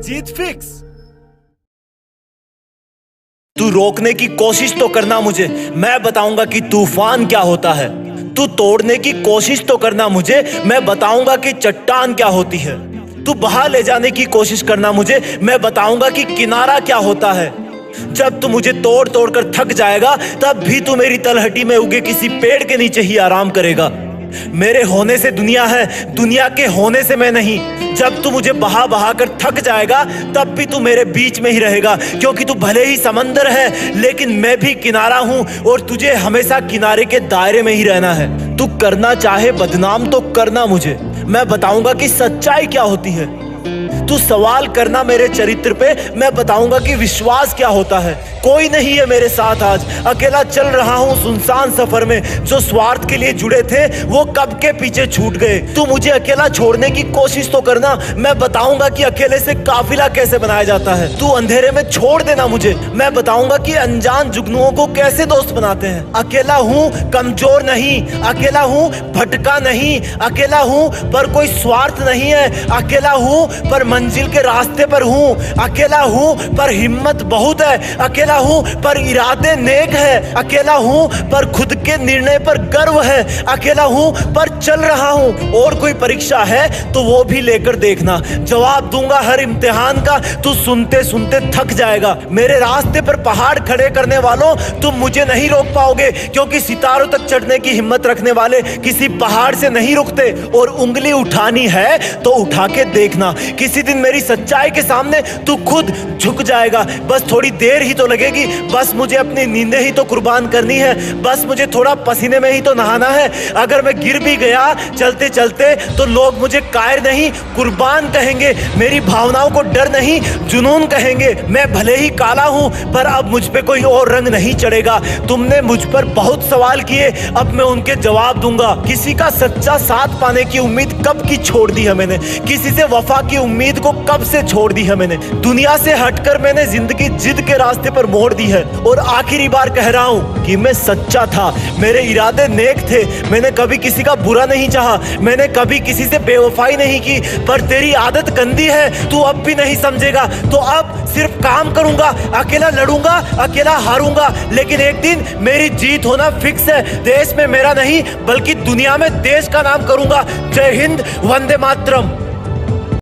जीत fix. तू रोकने की कोशिश तो करना मुझे, मैं बताऊंगा कि तूफान क्या होता है। तू तोड़ने की कोशिश तो करना मुझे, मैं बताऊंगा कि चट्टान क्या होती है। तू बहा ले जाने की कोशिश करना मुझे, मैं बताऊंगा कि किनारा क्या होता है। जब तू मुझे तोड़ तोड़ कर थक जाएगा, तब भी तू मेरी तलहटी में उगे किसी पेड़ के नीचे ही आराम करेगा। मेरे होने से दुनिया है, दुनिया के होने से मैं नहीं। जब तू मुझे बहा बहा कर थक जाएगा, तब भी तू मेरे बीच में ही रहेगा, क्योंकि तू भले ही समंदर है, लेकिन मैं भी किनारा हूं और तुझे हमेशा किनारे के दायरे में ही रहना है। तू करना चाहे बदनाम तो करना मुझे, मैं बताऊंगा कि सच्चाई क्या होती है। तू सवाल करना मेरे चरित्र पे, मैं बताऊंगा कि विश्वास क्या होता है। कोई नहीं है मेरे साथ आज, अकेला चल रहा हूं सुनसान सफर में। जो स्वार्थ के लिए जुड़े थे वो कब के पीछे छूट गए। तू मुझे अकेला छोड़ने की कोशिश तो करना, मैं बताऊंगा कि अकेले से काफिला कैसे बनाया जाता है। तू अंधेरे में छोड़ देना मुझे, मैं बताऊंगा कि अनजान जुगनुओं को कैसे दोस्त बनाते हैं। अकेला हूं, कमजोर नहीं, अकेला हूं, भटका नहीं, अकेला हूं पर कोई स्वार्थ नहीं है, अकेला हूं पर मंजिल के रास्ते पर हूं, अकेला हूं पर हिम्मत बहुत है, अकेला हूं पर इरादे नेक है, अकेला हूं पर खुद के निर्णय पर गर्व है, अकेला हूं पर चल रहा हूं। और कोई परीक्षा है तो वो भी लेकर देखना, जवाब दूंगा हर इम्तिहान का। तू सुनते सुनते थक जाएगा। मेरे रास्ते पर पहाड़ खड़े करने वालों, तुम मुझे नहीं रोक पाओगे, क्योंकि सितारों तक चढ़ने की हिम्मत रखने वाले किसी पहाड़ से नहीं रुकते। और उंगली उठानी है तो उठा के देखना, किसी दिन मेरी सच्चाई के सामने तू खुद झुक जाएगा। बस थोड़ी देर ही तो लगेगी, बस मुझे अपनी नींदें ही तो कुर्बान करनी है, बस मुझे थोड़ा पसीने में ही तो नहाना है। अगर मैं गिर भी गया चलते चलते तो लोग मुझे कायर नहीं कुर्बान कहेंगे, मेरी भावनाओं को डर नहीं जुनून कहेंगे। मैं भले ही काला हूं पर अब मुझ पे कोई और रंग नहीं चढ़ेगा। तुमने मुझ पर बहुत सवाल किए, अब मैं उनके जवाब दूंगा। किसी का सच्चा साथ पाने की उम्मीद कब की छोड़ दी है मैंने, किसी से वफा की उम्मीद को कब से छोड़ दी है मैंने। दुनिया से हटकर मैंने जिंदगी जिद के रास्ते पर मोड़ दी है। और आखिरी बार कह रहा हूं कि मैं सच्चा था, मेरे इरादे नेक थे, मैंने कभी किसी का बुरा नहीं चाहा, मैंने कभी किसी से बेवफाई नहीं की। पर तेरी आदत गंदी है, तू अब भी नहीं समझेगा। तो अब सिर्फ काम करूंगा, अकेला लड़ूंगा, अकेला हारूंगा, लेकिन एक दिन मेरी जीत होना फिक्स है। देश में मेरा नहीं बल्कि दुनिया में देश का नाम करूंगा। जय हिंद, वंदे मातरम।